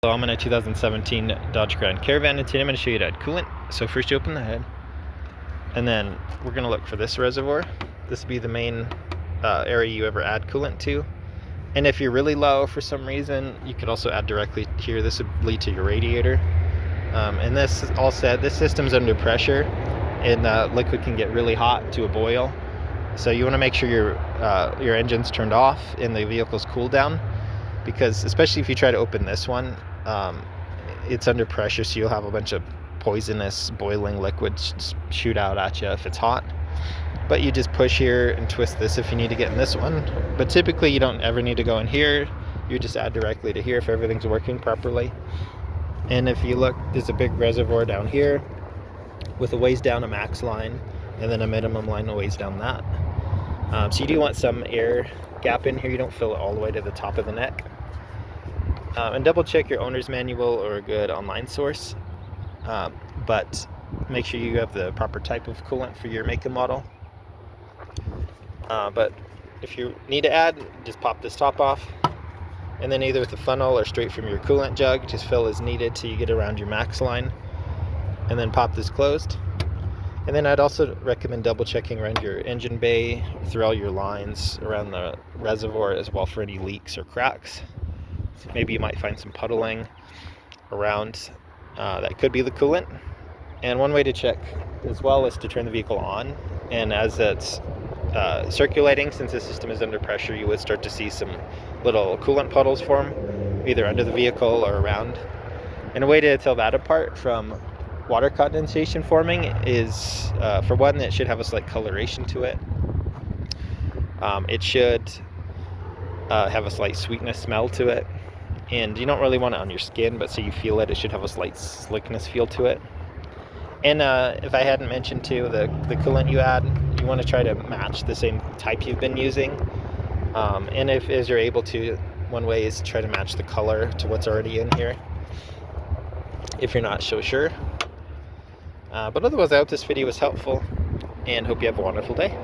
So I'm in a 2017 Dodge Grand Caravan, and today I'm going to show you how to add coolant. So first you open the hood, and then we're going to look for this reservoir. This will be the main area you ever add coolant to. And if you're really low for some reason, you could also add directly here. This would lead to your radiator. And this all said, this system's under pressure, and liquid can get really hot to a boil. So you want to make sure your engine's turned off and the vehicle's cooled down, because especially if you try to open this one, it's under pressure, so you'll have a bunch of poisonous boiling liquids shoot out at you if it's hot. But you just push here and twist this if you need to get in this one. But typically you don't ever need to go in here. You just add directly to here if everything's working properly. And if you look, there's a big reservoir down here with a ways down a max line and then a minimum line a ways down that. So you do want some air gap in here. You don't fill it all the way to the top of the neck. And double check your owner's manual or a good online source. But make sure you have the proper type of coolant for your make and model. But if you need to add, just pop this top off, and then either with the funnel or straight from your coolant jug, just fill as needed till you get around your max line, and then pop this closed. And then I'd also recommend double checking around your engine bay, through all your lines around the reservoir as well for any leaks or cracks. So maybe you might find some puddling around. That could be the coolant. And one way to check as well is to turn the vehicle on, and as it's circulating, since the system is under pressure, you would start to see some little coolant puddles form either under the vehicle or around. And a way to tell that apart from water condensation forming is, for one, it should have a slight coloration to it. It should have a slight sweetness smell to it, and you don't really want it on your skin, but so you feel it, it should have a slight slickness feel to it. And if I hadn't mentioned too, the coolant you add, you want to try to match the same type you've been using. And if as you're able to, one way is to try to match the color to what's already in here, if you're not so sure. But otherwise, I hope this video was helpful, and hope you have a wonderful day.